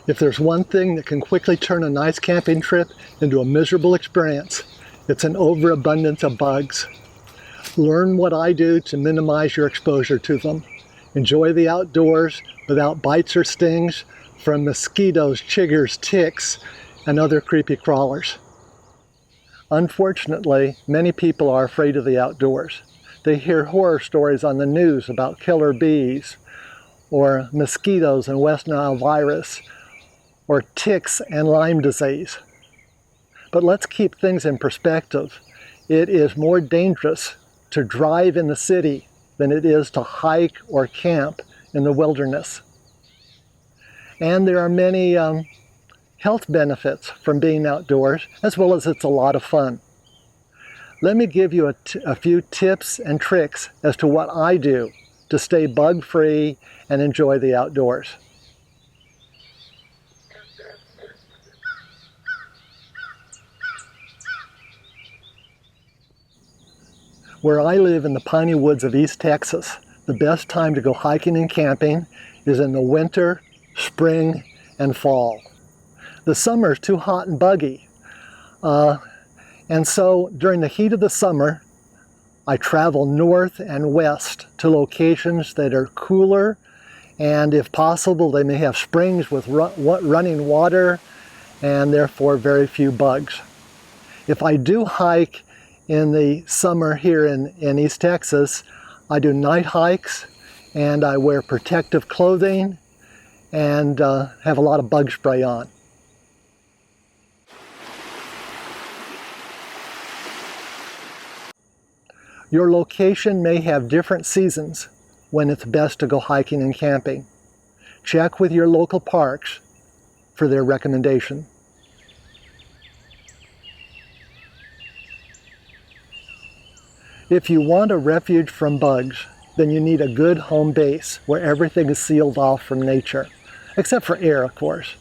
If there's one thing that can quickly turn a nice camping trip into a miserable experience, it's an overabundance of bugs. Learn what I do to minimize your exposure to them. Enjoy the outdoors without bites or stings from mosquitoes, chiggers, ticks, and other creepy crawlers. Unfortunately, many people are afraid of the outdoors. They hear horror stories on the news about killer bees, or mosquitoes and West Nile virus, or ticks and Lyme disease. But let's keep things in perspective. It is more dangerous to drive in the city than it is to hike or camp in the wilderness. And there are many health benefits from being outdoors, as well as it's a lot of fun. Let me give you a few tips and tricks as to what I do to stay bug-free and enjoy the outdoors. Where I live in the piney woods of East Texas, the best time to go hiking and camping is in the winter, spring, and fall. The summer is too hot and buggy. And so during the heat of the summer, I travel north and west to locations that are cooler, and if possible, they may have springs with running water and therefore very few bugs. If I do hike in the summer here in East Texas, I do night hikes and I wear protective clothing and have a lot of bug spray on. Your location may have different seasons when it's best to go hiking and camping. Check with your local parks for their recommendation. If you want a refuge from bugs, then you need a good home base where everything is sealed off from nature, except for air, of course.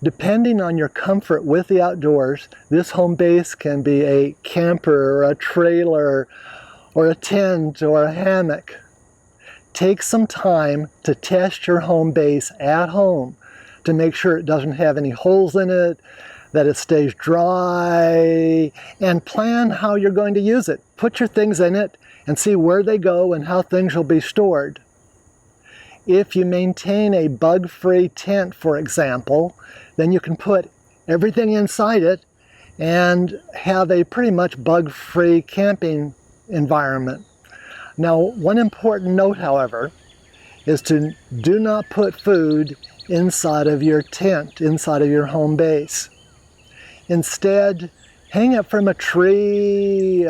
Depending on your comfort with the outdoors, this home base can be a camper or a trailer or a tent or a hammock. Take some time to test your home base at home to make sure it doesn't have any holes in it, that it stays dry, and plan how you're going to use it. Put your things in it and see where they go and how things will be stored. If you maintain a bug-free tent, for example, then you can put everything inside it and have a pretty much bug-free camping environment. Now, one important note, however, is to do not put food inside of your tent, inside of your home base. Instead, hang it from a tree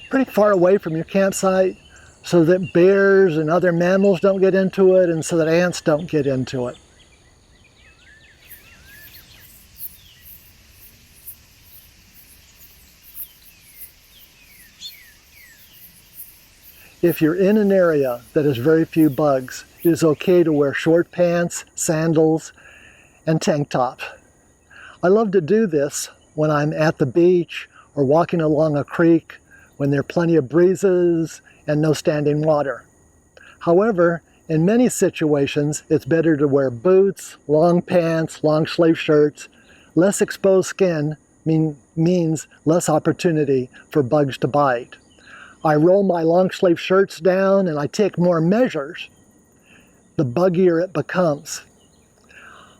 pretty far away from your campsite so that bears and other mammals don't get into it and so that ants don't get into it. If you're in an area that has very few bugs, it is okay to wear short pants, sandals, and tank tops. I love to do this when I'm at the beach or walking along a creek when there are plenty of breezes and no standing water. However, in many situations, it's better to wear boots, long pants, long sleeve shirts. Less exposed skin means less opportunity for bugs to bite. I roll my long sleeve shirts down and I take more measures, the buggier it becomes.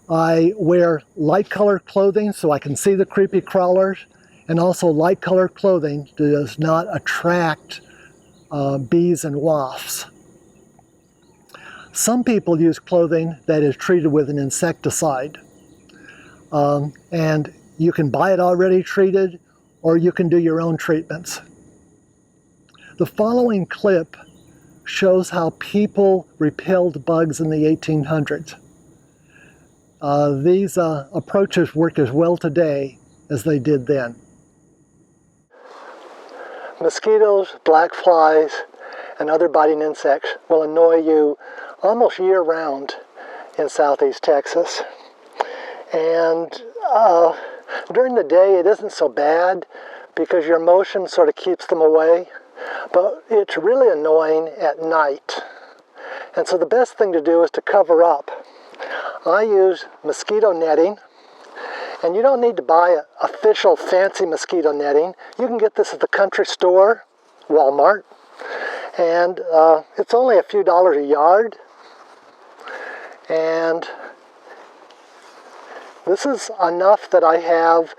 I wear light colored clothing so I can see the creepy crawlers, and also light colored clothing does not attract bees and wasps. Some people use clothing that is treated with an insecticide, and you can buy it already treated or you can do your own treatments. The following clip shows how people repelled bugs in the 1800s. These approaches work as well today as they did then. Mosquitoes, black flies, and other biting insects will annoy you almost year-round in southeast Texas. And during the day it isn't so bad because your motion sort of keeps them away, but it's really annoying at night. And so the best thing to do is to cover up. I use mosquito netting, and you don't need to buy official fancy mosquito netting. You can get this at the country store, Walmart, and it's only a few dollars a yard. And this is enough that I have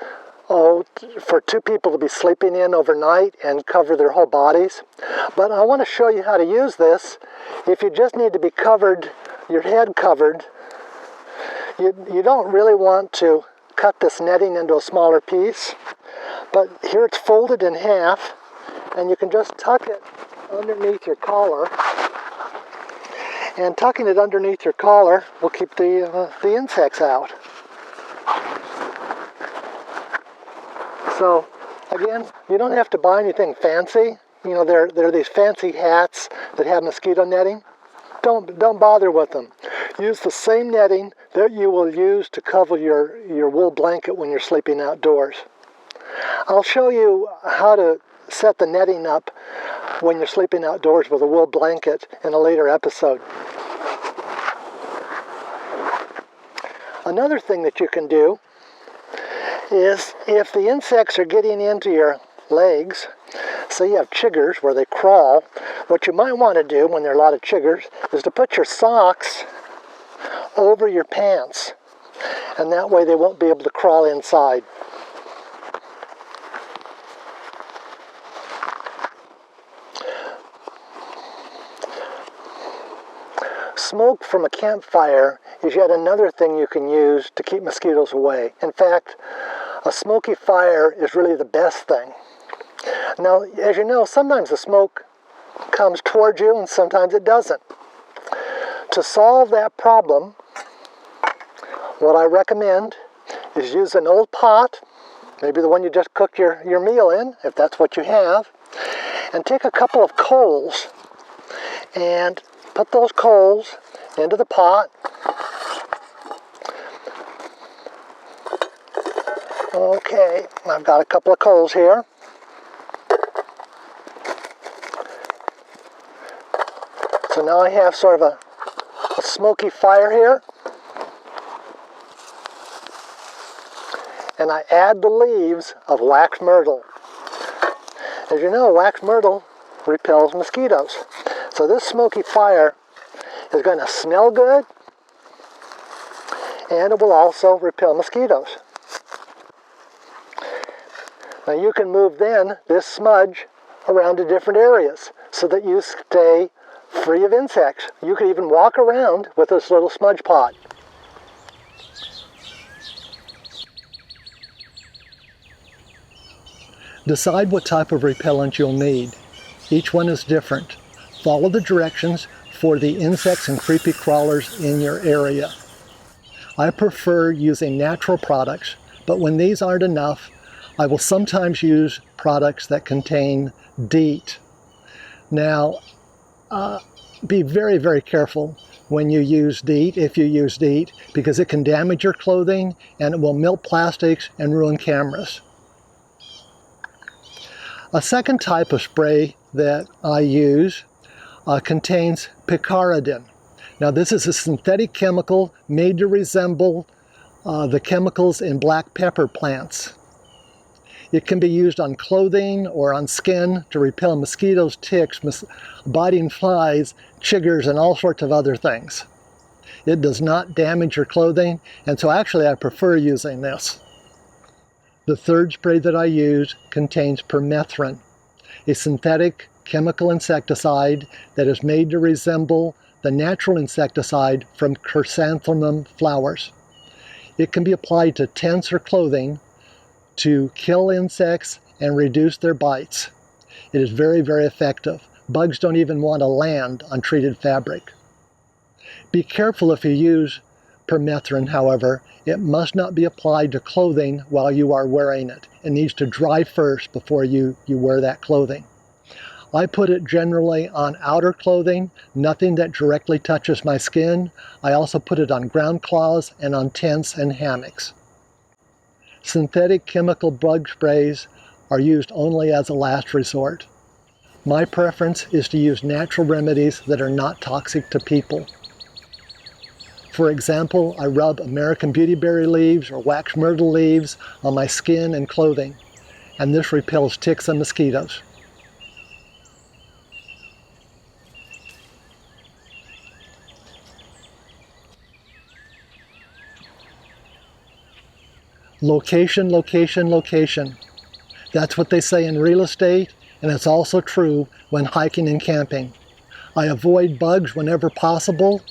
for 2 people to be sleeping in overnight and cover their whole bodies. But I want to show you how to use this. If you just need to be covered, your head covered, you don't really want to cut this netting into a smaller piece. But here it's folded in half, and you can just tuck it underneath your collar. And tucking it underneath your collar will keep the insects out. So again, you don't have to buy anything fancy. You know, there are these fancy hats that have mosquito netting. Don't bother with them. Use the same netting that you will use to cover your wool blanket when you're sleeping outdoors. I'll show you how to set the netting up when you're sleeping outdoors with a wool blanket in a later episode. Another thing that you can do is if the insects are getting into your legs, say you have chiggers where they crawl, what you might want to do when there are a lot of chiggers is to put your socks over your pants, and that way they won't be able to crawl inside. Smoke from a campfire is yet another thing you can use to keep mosquitoes away. In fact, a smoky fire is really the best thing. Now, as you know, sometimes the smoke comes towards you and sometimes it doesn't. To solve that problem, what I recommend is use an old pot, maybe the one you just cooked your meal in, if that's what you have, and take a couple of coals and put those coals into the pot. Okay, I've got a couple of coals here. So now I have sort of a smoky fire here. And I add the leaves of wax myrtle. As you know, wax myrtle repels mosquitoes. So this smoky fire is going to smell good, and it will also repel mosquitoes. Now you can move then this smudge around to different areas so that you stay free of insects. You can even walk around with this little smudge pot. Decide what type of repellent you'll need. Each one is different. Follow the directions for the insects and creepy crawlers in your area. I prefer using natural products, but when these aren't enough, I will sometimes use products that contain DEET. Now, be very, very careful when you use DEET, if you use DEET, because it can damage your clothing and it will melt plastics and ruin cameras. A second type of spray that I use contains picaridin. Now this is a synthetic chemical made to resemble the chemicals in black pepper plants. It can be used on clothing or on skin to repel mosquitoes, ticks, biting flies, chiggers, and all sorts of other things. It does not damage your clothing, and so actually I prefer using this. The third spray that I use contains permethrin, a synthetic chemical insecticide that is made to resemble the natural insecticide from chrysanthemum flowers. It can be applied to tents or clothing to kill insects and reduce their bites. It is very, very effective. Bugs don't even want to land on treated fabric. Be careful if you use permethrin, however. It must not be applied to clothing while you are wearing it. It needs to dry first before you wear that clothing. I put it generally on outer clothing, nothing that directly touches my skin. I also put it on ground cloths and on tents and hammocks. Synthetic chemical bug sprays are used only as a last resort. My preference is to use natural remedies that are not toxic to people. For example, I rub American beautyberry leaves or wax myrtle leaves on my skin and clothing, and this repels ticks and mosquitoes. Location, location, location. That's what they say in real estate, and it's also true when hiking and camping. I avoid bugs whenever possible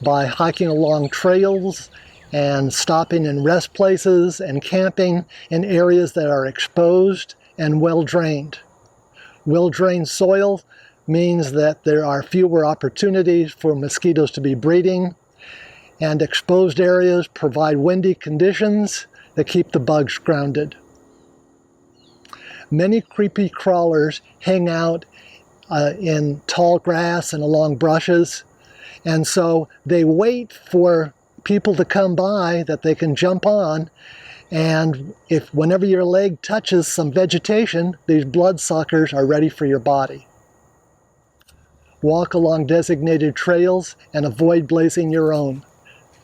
by hiking along trails and stopping in rest places and camping in areas that are exposed and well drained. Well drained soil means that there are fewer opportunities for mosquitoes to be breeding, and exposed areas provide windy conditions that keep the bugs grounded. Many creepy crawlers hang out in tall grass and along brushes, and so they wait for people to come by that they can jump on, and whenever your leg touches some vegetation, these bloodsuckers are ready for your body. Walk along designated trails and avoid blazing your own.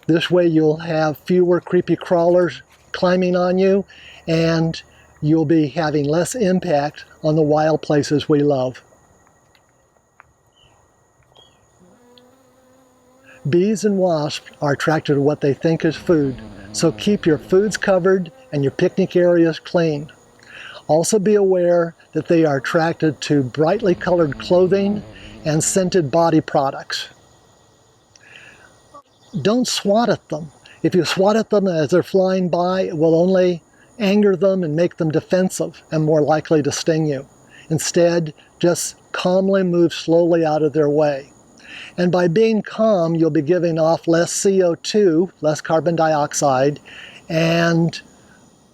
This way you'll have fewer creepy crawlers climbing on you, and you'll be having less impact on the wild places we love. Bees and wasps are attracted to what they think is food, so keep your foods covered and your picnic areas clean. Also be aware that they are attracted to brightly colored clothing and scented body products. Don't swat at them. If you swat at them as they're flying by, it will only anger them and make them defensive and more likely to sting you. Instead, just calmly move slowly out of their way. And by being calm, you'll be giving off less CO2, less carbon dioxide, and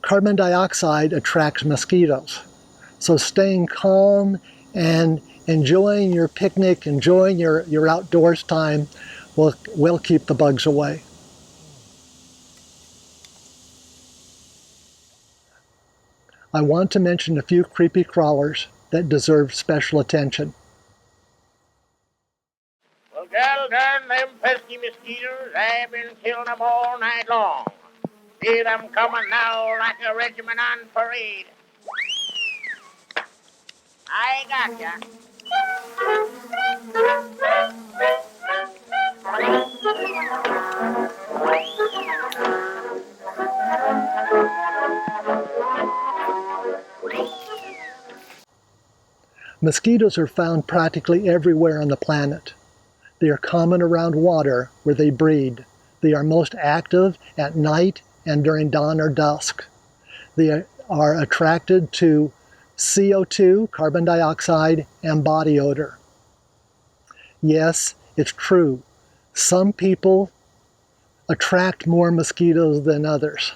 carbon dioxide attracts mosquitoes. So staying calm and enjoying your picnic, enjoying your outdoors time will keep the bugs away. I want to mention a few creepy crawlers that deserve special attention. Well, gal, darn them pesky mosquitoes, I've been killing them all night long. See them coming now like a regiment on parade. I got ya. Mosquitoes are found practically everywhere on the planet. They are common around water where they breed. They are most active at night and during dawn or dusk. They are attracted to CO2, carbon dioxide, and body odor. Yes, it's true. Some people attract more mosquitoes than others.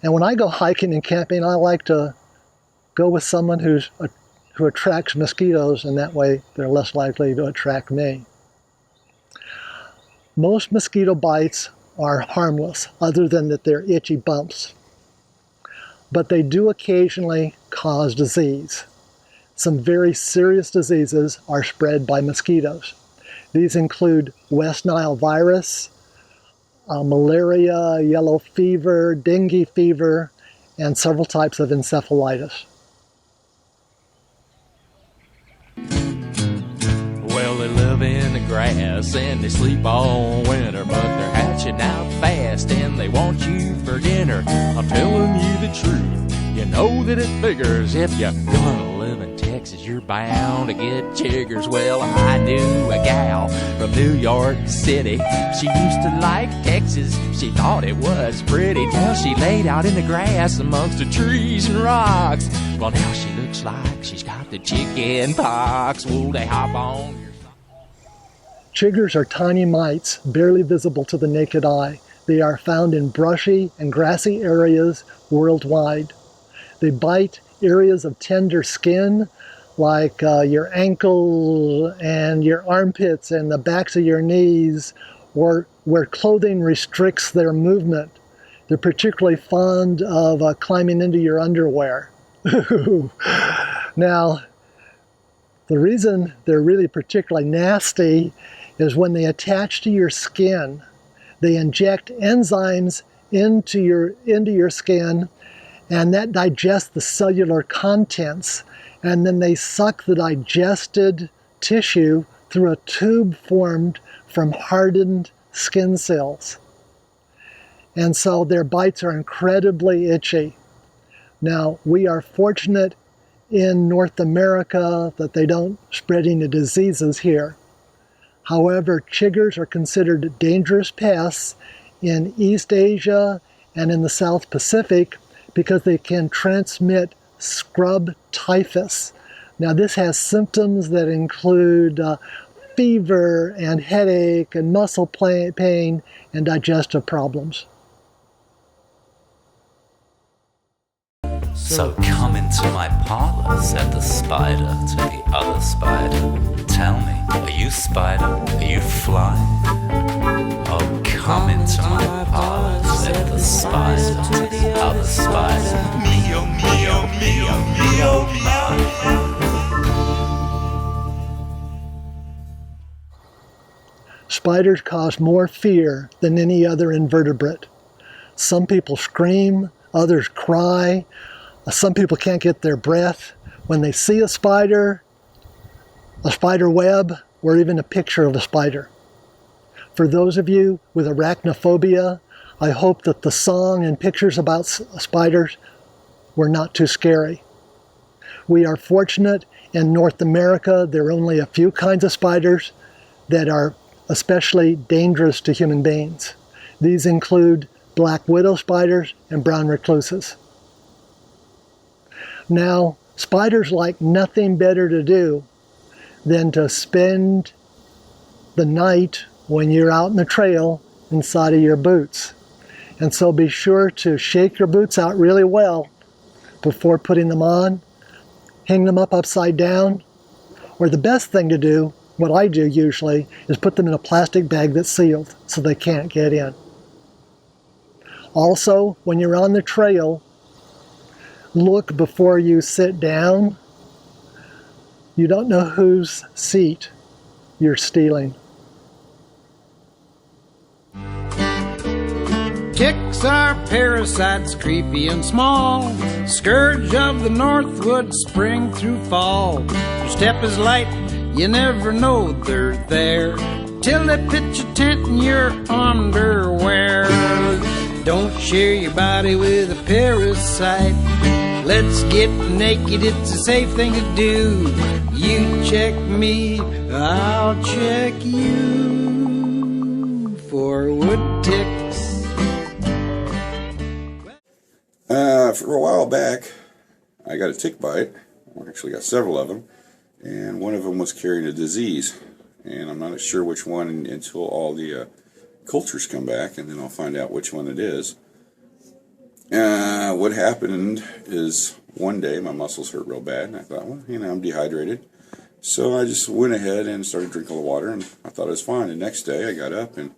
And when I go hiking and camping, I like to go with someone who attracts mosquitoes, and that way they're less likely to attract me. Most mosquito bites are harmless, other than that they're itchy bumps. But they do occasionally cause disease. Some very serious diseases are spread by mosquitoes. These include West Nile virus, malaria, yellow fever, dengue fever, and several types of encephalitis. Well, they live in the grass and they sleep all winter, but they're hatching out fast and they want you for dinner. I'm telling you the truth, you know that it figures. If you're gonna live in Texas, you're bound to get chiggers. Well, I knew a gal from New York City. She used to like Texas, she thought it was pretty, till she laid out in the grass amongst the trees and rocks. Well, now she looks like she's got the chicken pox. Will they hop on? Chiggers are tiny mites, barely visible to the naked eye. They are found in brushy and grassy areas worldwide. They bite areas of tender skin, like your ankles and your armpits and the backs of your knees, or where clothing restricts their movement. They're particularly fond of climbing into your underwear. Now, the reason they're really particularly nasty is when they attach to your skin, They inject enzymes into your skin, and that digests the cellular contents, and then they suck the digested tissue through a tube formed from hardened skin cells. And so their bites are incredibly itchy. Now, we are fortunate in North America that they don't spread any diseases here. However, chiggers are considered dangerous pests in East Asia and in the South Pacific because they can transmit scrub typhus. Now, this has symptoms that include fever and headache and muscle pain and digestive problems. So come into my parlor, said the spider to the other spider. Tell me, are you spider? Are you fly? Oh, come into my parlor, said the spider to the other spider. Mio, mio, mio, mio, mio. Spiders cause more fear than any other invertebrate. Some people scream, others cry. Some people can't get their breath when they see a spider web, or even a picture of a spider. For those of you with arachnophobia, I hope that the song and pictures about spiders were not too scary. We are fortunate in North America, there are only a few kinds of spiders that are especially dangerous to human beings. These include black widow spiders and brown recluses. Now, spiders like nothing better to do than to spend the night when you're out in the trail inside of your boots. And so be sure to shake your boots out really well before putting them on. Hang them up upside down. Or the best thing to do, what I do usually, is put them in a plastic bag that's sealed so they can't get in. Also, when you're on the trail, look before you sit down. You don't know whose seat you're stealing. Ticks are parasites, creepy and small, scourge of the northwood, spring through fall. Your step is light, you never know they're there, till they pitch a tent in your underwear. Don't share your body with a parasite. Let's get naked, it's a safe thing to do. You check me, I'll check you for wood ticks. For a while back, I got a tick bite. I actually got several of them, and one of them was carrying a disease, and I'm not sure which one until all the cultures come back, and then I'll find out which one it is. What happened is one day my muscles hurt real bad, and I thought, well, I'm dehydrated. So I just went ahead and started drinking the water, and I thought it was fine. The next day I got up and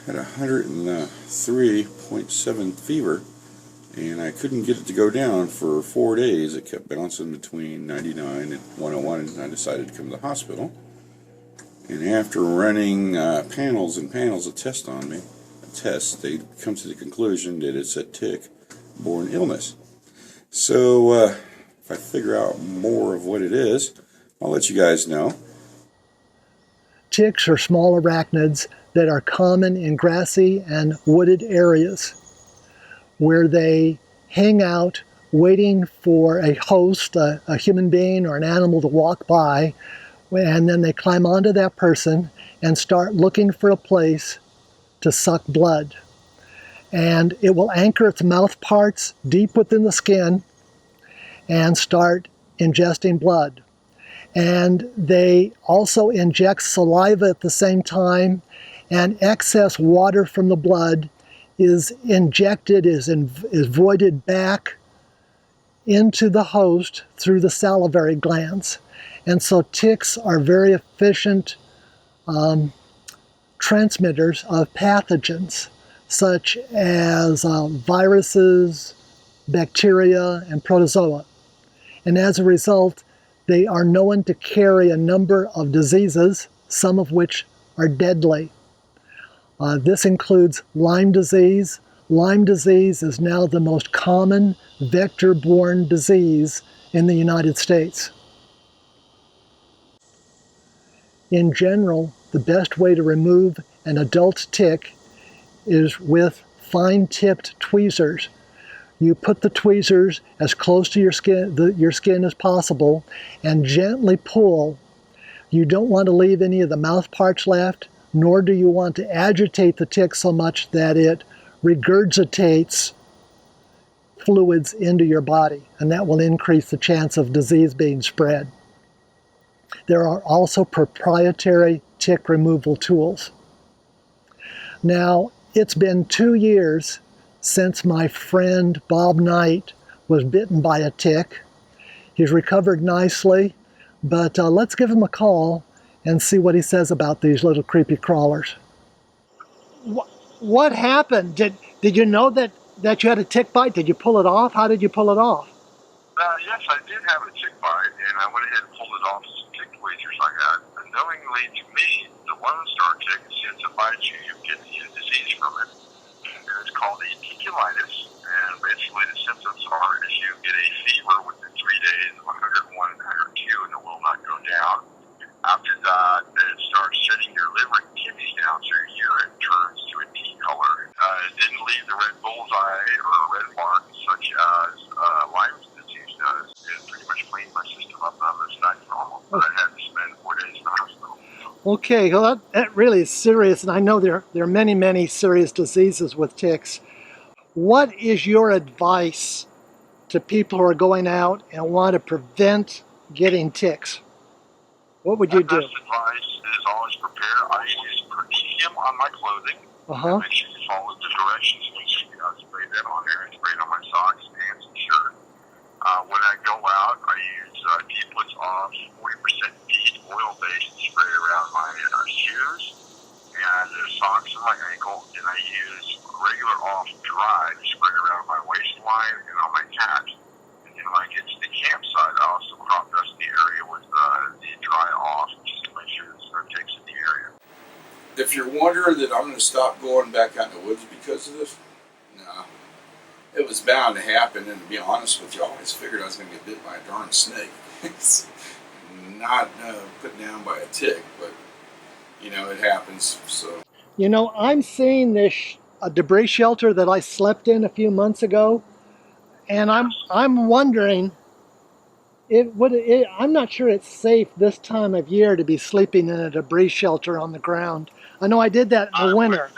had 103.7 fever, and I couldn't get it to go down for 4 days. It kept bouncing between 99 and 101, and I decided to come to the hospital. And after running panels and panels of tests on me, they come to the conclusion that it's a tick-borne illness. So if I figure out more of what it is, I'll let you guys know. Ticks are small arachnids that are common in grassy and wooded areas where they hang out waiting for a host, a human being or an animal to walk by, and then they climb onto that person and start looking for a place to suck blood. And it will anchor its mouth parts deep within the skin and start ingesting blood. And they also inject saliva at the same time, and excess water from the blood is injected, is voided back into the host through the salivary glands. And so ticks are very efficient transmitters of pathogens such as viruses, bacteria, and protozoa. And as a result, they are known to carry a number of diseases, some of which are deadly. This includes Lyme disease. Lyme disease is now the most common vector-borne disease in the United States. In general, the best way to remove an adult tick is with fine-tipped tweezers. You put the tweezers as close to your skin as possible and gently pull. You don't want to leave any of the mouth parts left, nor do you want to agitate the tick so much that it regurgitates fluids into your body, and that will increase the chance of disease being spread. There are also proprietary tick removal tools. Now, it's been 2 years since my friend Bob Knight was bitten by a tick. He's recovered nicely, but let's give him a call and see what he says about these little creepy crawlers. What happened? Did you know that you had a tick bite? Did you pull it off? How did you pull it off? Yes, I did have a tick bite, and I went ahead and pulled it off with some tick tweezers I got. Unknowingly to me, the Lone Star tick, since it bites you, you get the disease from it. And it's called eticulitis, and basically the symptoms are is you get a fever within 3 days of 101 and 102, and it will not go down. After that, it starts shedding your liver and kidneys down, so your urine turns to a tea color. It didn't leave the red bullseye or red mark such as Lyme disease does. It pretty much cleaned my system up and I was back to normal. But I had to spend 4 days in the hospital. Okay, well that really is serious, and I know there are many, many serious diseases with ticks. What is your advice to people who are going out and want to prevent getting ticks? What would you do? My best advice is always prepare. I use per diem on my clothing. Make sure you follow the directions. Make sure you spray that on there. I spray it on my socks, pants, and shirt. When I go out, I use D-Puts off, 40% DEET oil-based spray around my shoes and the socks on my ankle, and I use regular off dry to spray around my waistline and on my calves. And when I get to the campsite, I also crop dust the area with the dry off just to make sure there's no ticks in the area. If you're wondering that I'm going to stop going back out in the woods because of this, no. It was bound to happen, and to be honest with you, I always figured I was going to get bit by a darn snake. It's not put down by a tick, but, you know, it happens, so. You know, I'm seeing this a debris shelter that I slept in a few months ago, and I'm wondering, I'm not sure it's safe this time of year to be sleeping in a debris shelter on the ground. I know I did that in the winter.